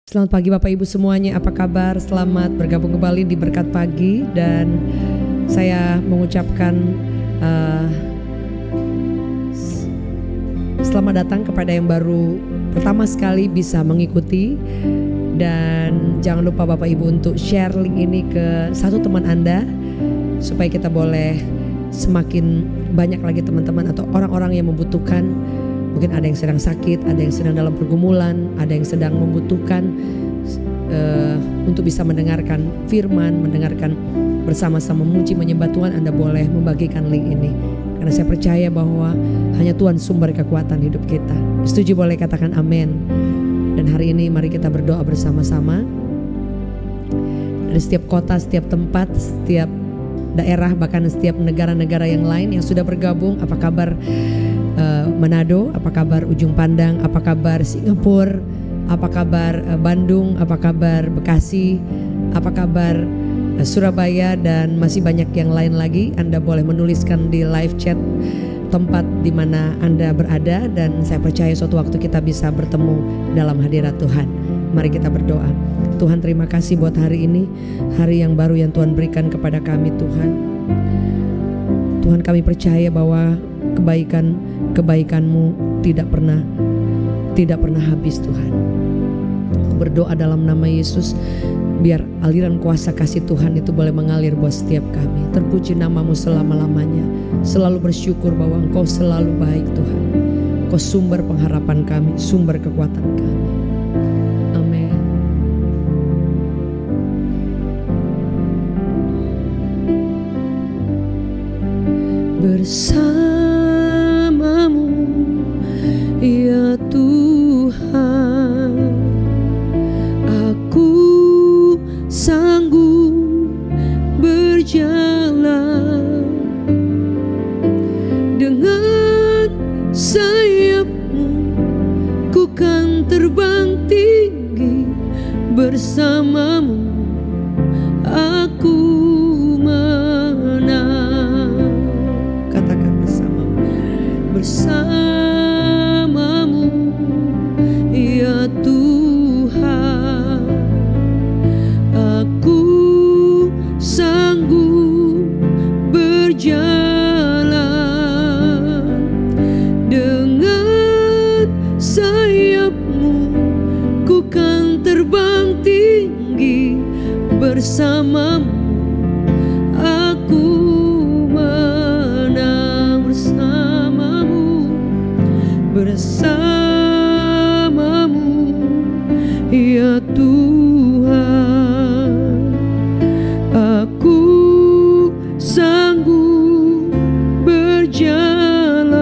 Selamat pagi Bapak Ibu semuanya, apa kabar? Selamat bergabung kembali di Berkat Pagi. Dan saya mengucapkan selamat datang kepada yang baru pertama sekali bisa mengikuti. Dan jangan lupa Bapak Ibu untuk share link ini ke satu teman Anda, supaya kita boleh semakin banyak lagi teman-teman atau orang-orang yang membutuhkan. Mungkin ada yang sedang sakit, ada yang sedang dalam pergumulan, ada yang sedang membutuhkan untuk bisa mendengarkan firman, mendengarkan bersama-sama memuji menyembah Tuhan. Anda boleh membagikan link ini, karena saya percaya bahwa hanya Tuhan sumber kekuatan hidup kita. Setuju boleh katakan amin. Dan hari ini mari kita berdoa bersama-sama. Dari setiap kota, setiap tempat, setiap daerah, bahkan setiap negara-negara yang lain yang sudah bergabung. Apa kabar Manado, apa kabar Ujung Pandang, apa kabar Singapura, apa kabar Bandung, apa kabar Bekasi, apa kabar Surabaya, dan masih banyak yang lain lagi. Anda boleh menuliskan di live chat tempat di mana Anda berada, dan saya percaya suatu waktu kita bisa bertemu dalam hadirat Tuhan. Mari kita berdoa. Tuhan, terima kasih buat hari ini, hari yang baru yang Tuhan berikan kepada kami. Tuhan, kami percaya bahwa kebaikan-Mu tidak pernah habis Tuhan. Aku berdoa dalam nama Yesus, biar aliran kuasa kasih Tuhan itu boleh mengalir buat setiap kami. Terpuji nama-Mu selama-lamanya. Selalu bersyukur bahwa Engkau selalu baik Tuhan. Engkau sumber pengharapan kami, sumber kekuatan kami. Amin. Bersamamu ya Tuhan, aku sanggup berjalan. Dengan sayap-Mu ku kan terbang tinggi. Bersamamu aku menang. Katakan bersamamu. Bersamamu ya Tuhan, aku sanggup berjalan. Dengan sayap-Mu ku kan terbang tinggi. Bersamamu aku menang. Bersamamu ya Tuhan, aku sanggup berjalan.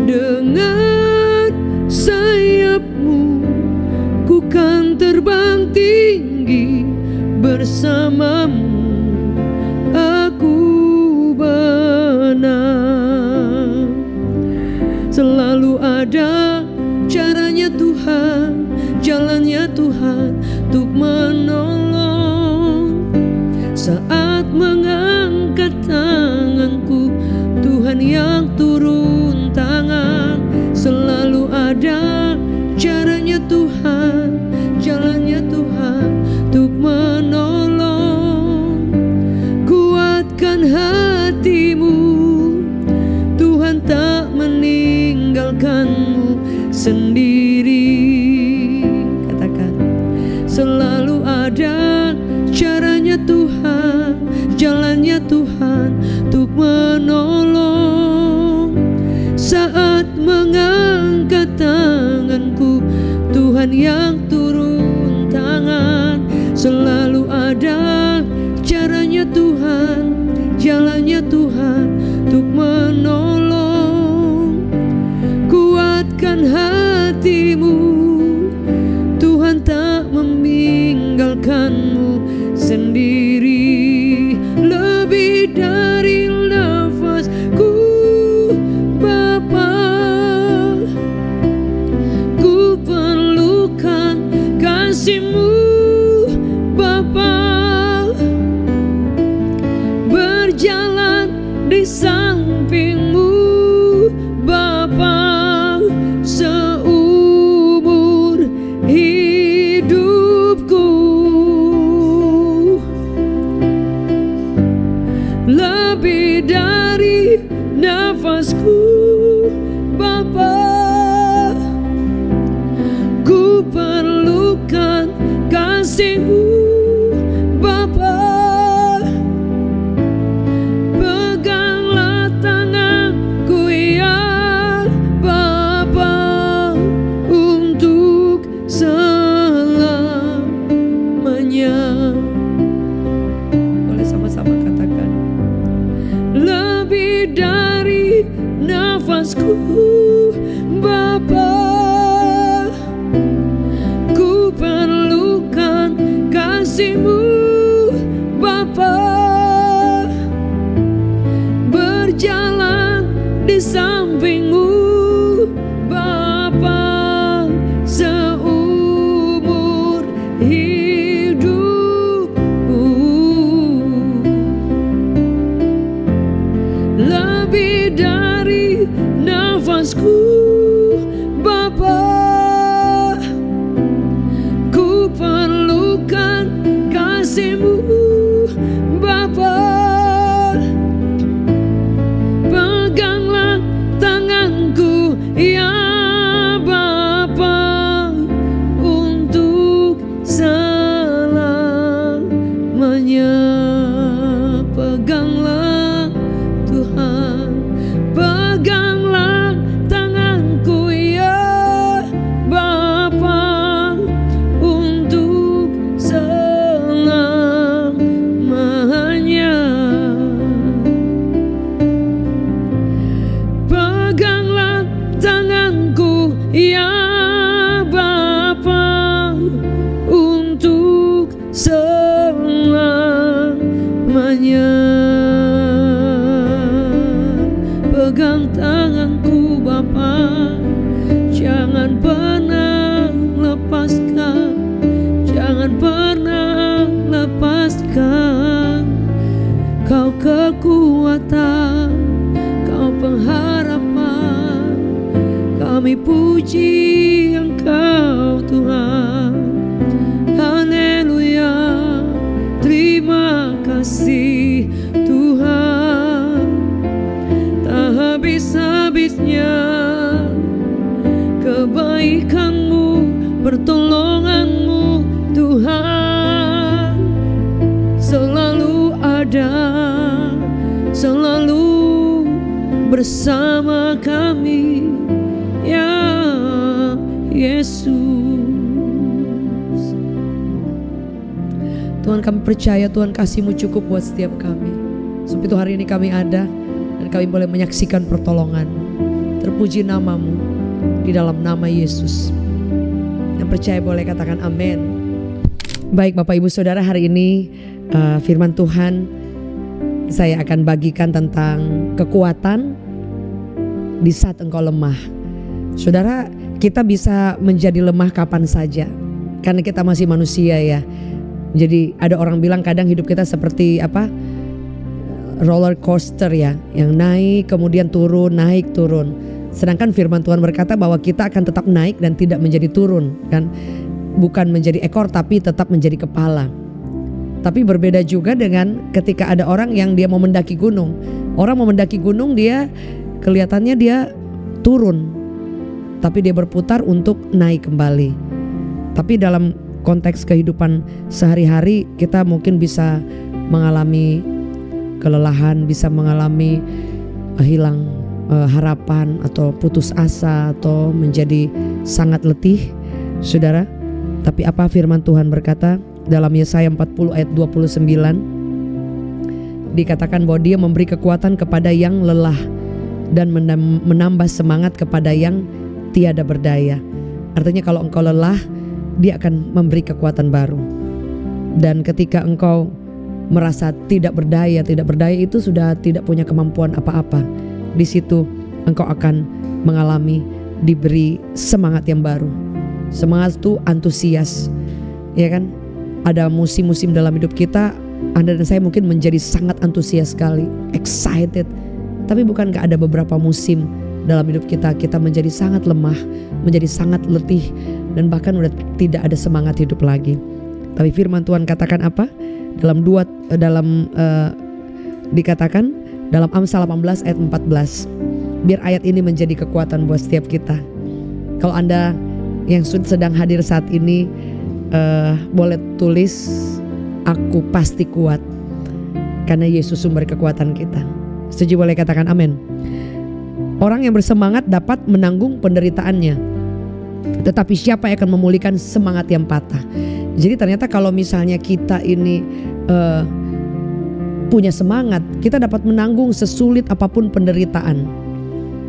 Dengan sayap-Mu ku kan terbang tinggi. Bersamamu aku menang. Selalu ada caranya Tuhan, jalannya Tuhan untuk menolong. Saat mengangkat tanganku, Tuhan yang turun tangan. Selalu ada caranya Tuhan, jalannya Tuhan untuk menolong. Kuatkan hatimu, Tuhan tak meninggalkanmu sendiri. Katakan, selalu ada caranya Tuhan, jalannya Tuhan untuk menolong. Saat mengangkat tanganku, Tuhan yang turun tangan. Selalu ada caranya Tuhan, jalannya Tuhan untuk menolong. Kuatkan hatimu, Tuhan tak meninggalkanmu sendiri. Lebih dari nafasku Bapa, ku perlukan kasih-Mu Bapa. Berjalan di samping-Mu Bapa, kasih-Mu Bapa. Peganglah tanganku ya Bapa, untuk selamanya. Boleh sama-sama katakan, lebih dari nafasku Bapa, ku perlukan kasih-Mu Bapa. Berjalan di samping-Mu Bapa seumur hidupku. Lebih dari nafasku Bapa, ku perlukan kasih-Mu Bapa. Peganglah tanganku ya Bapa, untuk selamanya. Peganglah Tuhan, peganglah tanganku ya Bapa, untuk selamanya. Peganglah tanganku ya Bapa, untuk selamanya. Pegang tanganku Bapa, jangan pernah lepaskan, jangan pernah lepaskan. Kau kekuatan, Kau pengharapan, kami puji Engkau Tuhan. Haleluya, terima kasih Tuhan. Tak habis-habisnya kebaikan-Mu, pertolongan-Mu Tuhan, selalu ada, selalu bersama kami ya Yesus. Tuhan, kami percaya Tuhan kasih-Mu cukup buat setiap kami. Sebab itu hari ini kami ada dan kami boleh menyaksikan pertolongan. Terpuji nama-Mu di dalam nama Yesus. Yang percaya boleh katakan amin. Baik Bapak Ibu Saudara, hari ini firman Tuhan saya akan bagikan tentang kekuatan di saat engkau lemah. Saudara, kita bisa menjadi lemah kapan saja karena kita masih manusia ya. Jadi ada orang bilang kadang hidup kita seperti apa? Roller coaster ya, yang naik kemudian turun, naik turun. Sedangkan firman Tuhan berkata bahwa kita akan tetap naik dan tidak menjadi turun kan. Bukan menjadi ekor tapi tetap menjadi kepala. Tapi berbeda juga dengan ketika ada orang yang dia mau mendaki gunung. Orang mau mendaki gunung, dia kelihatannya dia turun, tapi dia berputar untuk naik kembali. Tapi dalam konteks kehidupan sehari-hari kita mungkin bisa mengalami kelelahan, bisa mengalami hilang harapan atau putus asa atau menjadi sangat letih, saudara. Tapi apa firman Tuhan berkata dalam Yesaya 40 ayat 29, dikatakan bahwa Dia memberi kekuatan kepada yang lelah dan menambah semangat kepada yang tiada berdaya. Artinya kalau engkau lelah, Dia akan memberi kekuatan baru. Dan ketika engkau merasa tidak berdaya itu sudah tidak punya kemampuan apa-apa, di situ engkau akan mengalami diberi semangat yang baru. Semangat itu antusias, ya kan? Ada musim-musim dalam hidup kita, Anda dan saya mungkin menjadi sangat antusias sekali, excited. Tapi bukankah ada beberapa musim dalam hidup kita, kita menjadi sangat lemah, menjadi sangat letih, dan bahkan udah tidak ada semangat hidup lagi. Tapi firman Tuhan katakan apa? Dikatakan dalam Amsal 18 ayat 14. Biar ayat ini menjadi kekuatan buat setiap kita. Kalau Anda yang sedang hadir saat ini boleh tulis, aku pasti kuat karena Yesus sumber kekuatan kita. Setuju boleh katakan amin. Orang yang bersemangat dapat menanggung penderitaannya, tetapi siapa yang akan memulihkan semangat yang patah? Jadi ternyata kalau misalnya kita ini punya semangat, kita dapat menanggung sesulit apapun penderitaan.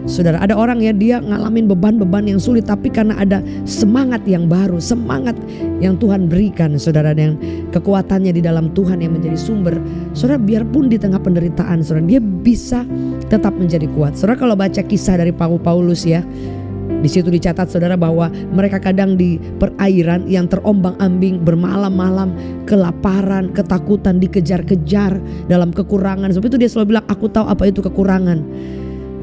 Saudara, ada orang ya, dia ngalamin beban-beban yang sulit, tapi karena ada semangat yang baru, semangat yang Tuhan berikan, saudara, yang kekuatannya di dalam Tuhan yang menjadi sumber, saudara, biarpun di tengah penderitaan, saudara, dia bisa tetap menjadi kuat. Saudara, kalau baca kisah dari Paulus ya, di situ dicatat, saudara, bahwa mereka kadang di perairan yang terombang-ambing, bermalam-malam, kelaparan, ketakutan, dikejar-kejar dalam kekurangan. Sebab itu dia selalu bilang, aku tahu apa itu kekurangan.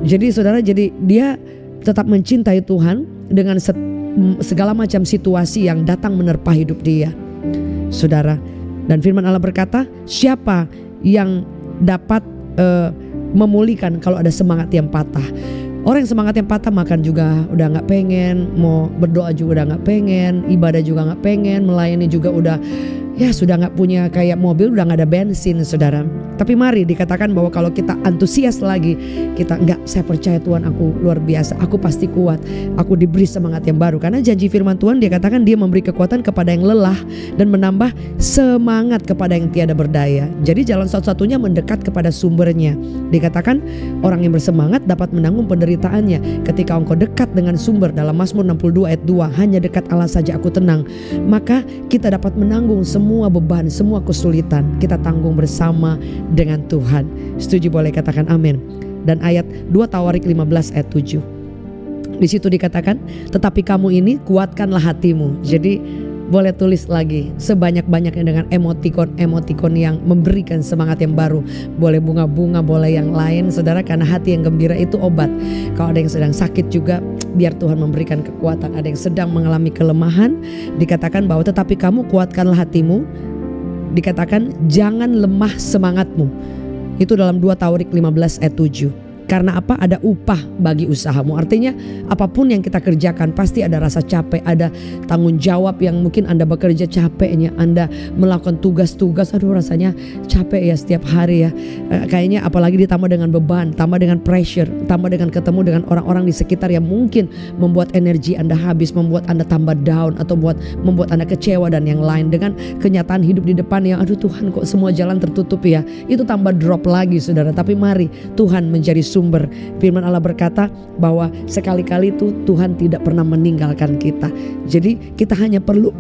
Jadi saudara, jadi dia tetap mencintai Tuhan dengan segala macam situasi yang datang menerpa hidup dia, saudara. Dan firman Allah berkata, siapa yang dapat memulihkan kalau ada semangat yang patah? Orang yang semangat yang patah makan juga udah gak pengen, mau berdoa juga udah gak pengen, ibadah juga gak pengen, melayani juga udah ya sudah gak punya, kayak mobil udah gak ada bensin, saudara. Tapi mari dikatakan bahwa kalau kita antusias lagi, kita enggak, saya percaya Tuhan, aku luar biasa, aku pasti kuat, aku diberi semangat yang baru. Karena janji firman Tuhan, dia katakan dia memberi kekuatan kepada yang lelah dan menambah semangat kepada yang tiada berdaya. Jadi jalan satu-satunya mendekat kepada sumbernya. Dikatakan orang yang bersemangat dapat menanggung penderitaannya. Ketika engkau dekat dengan sumber, dalam Mazmur 62 ayat 2, hanya dekat Allah saja aku tenang, maka kita dapat menanggung semua beban, semua kesulitan, kita tanggung bersama dengan Tuhan. Setuju boleh katakan amin. Dan ayat 2 Tawarik 15 ayat 7, di situ dikatakan, tetapi kamu ini kuatkanlah hatimu. Jadi boleh tulis lagi sebanyak-banyaknya dengan emotikon yang memberikan semangat yang baru. Boleh bunga-bunga, boleh yang lain, saudara, karena hati yang gembira itu obat. Kalau ada yang sedang sakit juga, biar Tuhan memberikan kekuatan. Ada yang sedang mengalami kelemahan, dikatakan bahwa tetapi kamu kuatkanlah hatimu. Dikatakan jangan lemah semangatmu. Itu dalam 2 Tawarik 15 ayat 7. Karena apa? Ada upah bagi usahamu. Artinya apapun yang kita kerjakan pasti ada rasa capek, ada tanggung jawab yang mungkin Anda bekerja capeknya, Anda melakukan tugas-tugas, aduh rasanya capek ya setiap hari ya. Kayaknya apalagi ditambah dengan beban, tambah dengan pressure, tambah dengan ketemu dengan orang-orang di sekitar yang mungkin membuat energi Anda habis, membuat Anda tambah down, atau membuat Anda kecewa dan yang lain. Dengan kenyataan hidup di depan yang aduh Tuhan kok semua jalan tertutup ya, itu tambah drop lagi, saudara. Tapi mari Tuhan menjadi sumber. Firman Allah berkata bahwa sekali-kali itu Tuhan tidak pernah meninggalkan kita. Jadi kita hanya perlu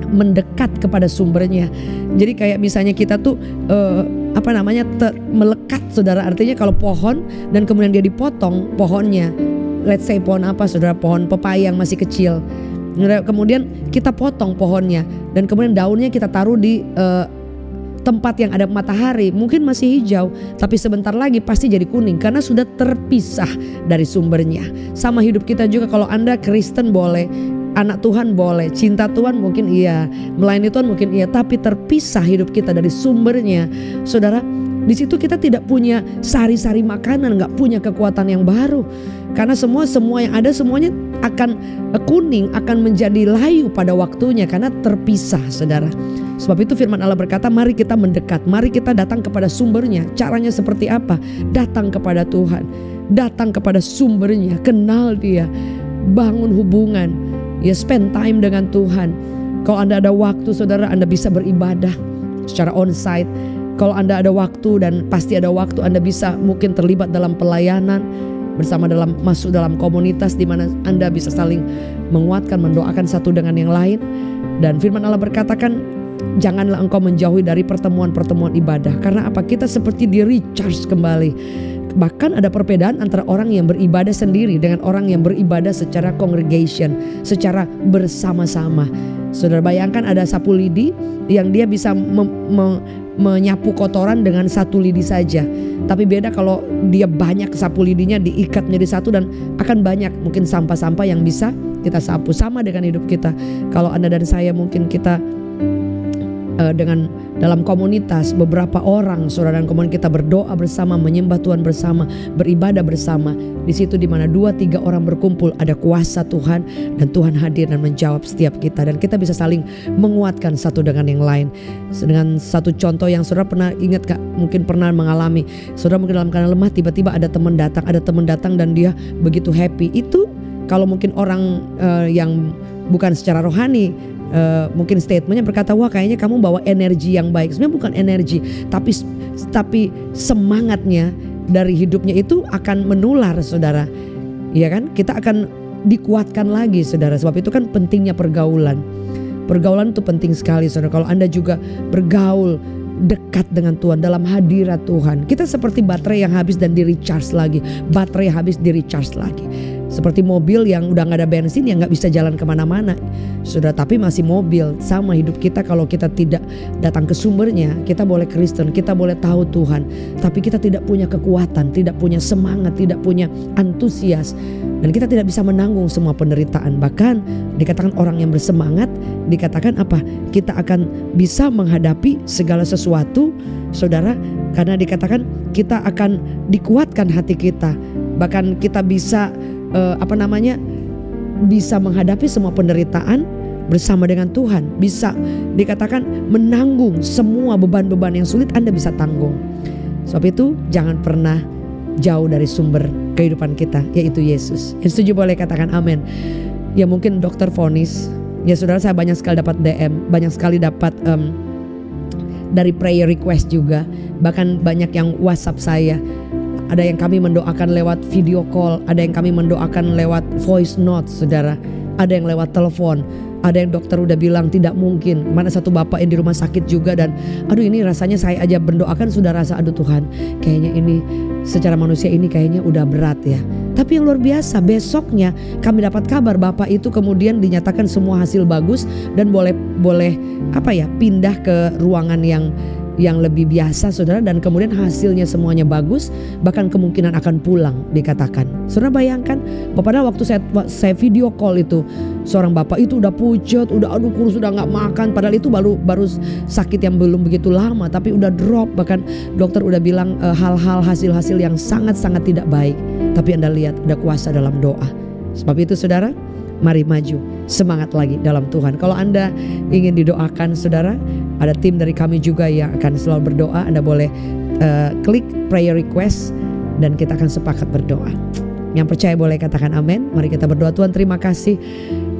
mendekat kepada sumbernya. Jadi kayak misalnya kita tuh melekat, saudara. Artinya kalau pohon dan kemudian dia dipotong pohonnya, let's say pohon apa, saudara, pohon pepaya yang masih kecil, kemudian kita potong pohonnya dan kemudian daunnya kita taruh di tempat yang ada matahari, mungkin masih hijau, tapi sebentar lagi pasti jadi kuning karena sudah terpisah dari sumbernya. Sama hidup kita juga, kalau Anda Kristen boleh, anak Tuhan boleh, cinta Tuhan mungkin iya, melayani Tuhan mungkin iya, tapi terpisah hidup kita dari sumbernya, saudara. Di situ kita tidak punya sari-sari makanan, nggak punya kekuatan yang baru, karena semua yang ada semuanya akan kuning, akan menjadi layu pada waktunya karena terpisah, saudara. Sebab itu firman Allah berkata, mari kita mendekat, mari kita datang kepada sumbernya. Caranya seperti apa? Datang kepada Tuhan, datang kepada sumbernya, kenal dia, bangun hubungan, ya, spend time dengan Tuhan. Kalau Anda ada waktu, saudara, Anda bisa beribadah secara onsite. Kalau Anda ada waktu, dan pasti ada waktu, Anda bisa mungkin terlibat dalam pelayanan bersama, masuk dalam komunitas di mana Anda bisa saling menguatkan, mendoakan satu dengan yang lain. Dan firman Allah berkatakan, janganlah engkau menjauhi dari pertemuan-pertemuan ibadah. Karena apa? Kita seperti di recharge kembali. Bahkan ada perbedaan antara orang yang beribadah sendiri dengan orang yang beribadah secara congregation, secara bersama-sama. Saudara bayangkan ada sapu lidi yang dia bisa menyapu kotoran dengan satu lidi saja. Tapi beda kalau dia banyak sapu lidinya diikat menjadi satu, dan akan banyak mungkin sampah-sampah yang bisa kita sapu. Sama dengan hidup kita. Kalau Anda dan saya mungkin kita dengan dalam komunitas beberapa orang saudara, dan kemudian kita berdoa bersama, menyembah Tuhan bersama, beribadah bersama. Di situ di mana 2-3 orang berkumpul, ada kuasa Tuhan, dan Tuhan hadir dan menjawab setiap kita, dan kita bisa saling menguatkan satu dengan yang lain. Dengan satu contoh yang saudara pernah ingat gak? Mungkin pernah mengalami, saudara mungkin dalam keadaan lemah, tiba-tiba ada teman datang dan dia begitu happy. Itu kalau mungkin orang yang bukan secara rohani, mungkin statementnya berkata, wah kayaknya kamu bawa energi yang baik. Sebenarnya bukan energi, tapi semangatnya dari hidupnya itu akan menular saudara. Iya kan? Kita akan dikuatkan lagi saudara. Sebab itu kan pentingnya pergaulan. Pergaulan itu penting sekali saudara. Kalau Anda juga bergaul dekat dengan Tuhan, dalam hadirat Tuhan, kita seperti baterai yang habis dan di recharge lagi. Baterai habis di recharge lagi. Seperti mobil yang udah gak ada bensin, yang gak bisa jalan kemana-mana sudah, tapi masih mobil. Sama hidup kita, kalau kita tidak datang ke sumbernya. Kita boleh Kristen, kita boleh tahu Tuhan, tapi kita tidak punya kekuatan, tidak punya semangat, tidak punya antusias, dan kita tidak bisa menanggung semua penderitaan. Bahkan dikatakan orang yang bersemangat, dikatakan apa? Kita akan bisa menghadapi segala sesuatu saudara, karena dikatakan kita akan dikuatkan hati kita. Bahkan kita bisa bisa menghadapi semua penderitaan bersama dengan Tuhan. Bisa dikatakan menanggung semua beban-beban yang sulit Anda bisa tanggung. Sebab itu jangan pernah jauh dari sumber kehidupan kita, yaitu Yesus. Yang setuju boleh katakan amin. Ya mungkin dokter vonis, ya saudara, saya banyak sekali dapat DM, banyak sekali dapat dari prayer request juga. Bahkan banyak yang WhatsApp saya. Ada yang kami mendoakan lewat video call, ada yang kami mendoakan lewat voice note saudara, ada yang lewat telepon, ada yang dokter udah bilang tidak mungkin. Mana satu bapak yang di rumah sakit juga, dan aduh ini rasanya saya aja mendoakan sudah rasa aduh Tuhan, kayaknya ini secara manusia ini kayaknya udah berat ya. Tapi yang luar biasa, besoknya kami dapat kabar bapak itu kemudian dinyatakan semua hasil bagus dan boleh pindah ke ruangan yang lebih biasa saudara, dan kemudian hasilnya semuanya bagus, bahkan kemungkinan akan pulang dikatakan. Saudara bayangkan, padahal waktu saya video call itu, seorang bapak itu udah pucet, udah aduh kurus, udah gak makan, padahal itu baru sakit yang belum begitu lama, tapi udah drop. Bahkan dokter udah bilang hal-hal hasil-hasil yang sangat-sangat tidak baik. Tapi Anda lihat ada kuasa dalam doa. Sebab itu saudara, mari maju, semangat lagi dalam Tuhan. Kalau Anda ingin didoakan saudara, ada tim dari kami juga yang akan selalu berdoa. Anda boleh klik prayer request dan kita akan sepakat berdoa. Yang percaya boleh katakan amin. Mari kita berdoa. Tuhan terima kasih,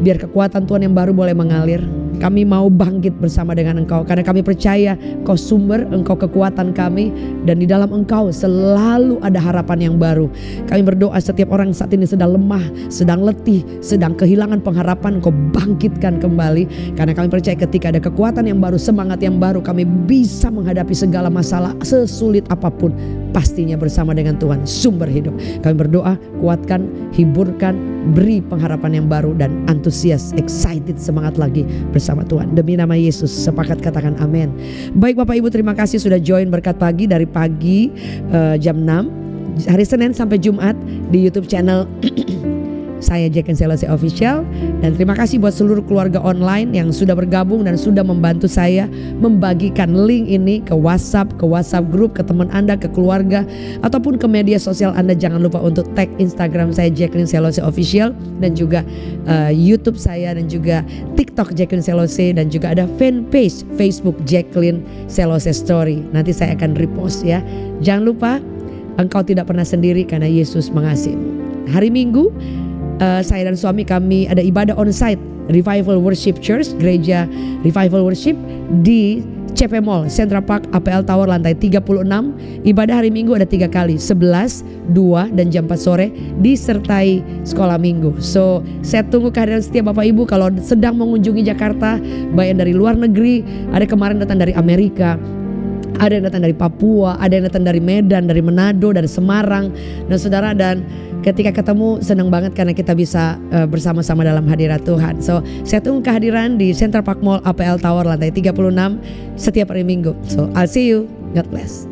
biar kekuatan Tuhan yang baru boleh mengalir. Kami mau bangkit bersama dengan Engkau, karena kami percaya Engkau sumber, Engkau kekuatan kami, dan di dalam Engkau selalu ada harapan yang baru. Kami berdoa setiap orang saat ini sedang lemah, sedang letih, sedang kehilangan pengharapan, Engkau bangkitkan kembali. Karena kami percaya ketika ada kekuatan yang baru, semangat yang baru, kami bisa menghadapi segala masalah sesulit apapun, pastinya bersama dengan Tuhan sumber hidup. Kami berdoa, kuatkan, hiburkan, beri pengharapan yang baru dan antusias, excited, semangat lagi bersama Tuhan. Demi nama Yesus sepakat katakan amin. Baik Bapak Ibu, terima kasih sudah join Berkat Pagi dari pagi jam 6 hari Senin sampai Jumat di YouTube channel saya Jacqueline Selose Official. Dan terima kasih buat seluruh keluarga online yang sudah bergabung dan sudah membantu saya membagikan link ini ke WhatsApp group, ke teman Anda, ke keluarga, ataupun ke media sosial Anda. Jangan lupa untuk tag Instagram saya Jacqueline Selose Official, dan juga YouTube saya, dan juga TikTok Jacqueline Selose, dan juga ada fanpage Facebook Jacqueline Selose Story. Nanti saya akan repost ya. Jangan lupa, engkau tidak pernah sendiri karena Yesus mengasihimu. Hari Minggu saya dan suami kami ada ibadah onsite Revival Worship Church, gereja Revival Worship di CP Mall, Central Park, APL Tower lantai 36. Ibadah hari Minggu ada 3 kali, 11, 2, dan jam 4 sore, disertai sekolah minggu. So saya tunggu kehadiran setiap Bapak Ibu kalau sedang mengunjungi Jakarta, baik yang dari luar negeri, ada kemarin datang dari Amerika, ada yang datang dari Papua, ada yang datang dari Medan, dari Manado, dari Semarang, dan saudara. Dan ketika ketemu senang banget karena kita bisa bersama-sama dalam hadirat Tuhan. So saya tunggu kehadiran di Central Park Mall, APL Tower lantai 36 setiap hari Minggu. So I'll see you. God bless.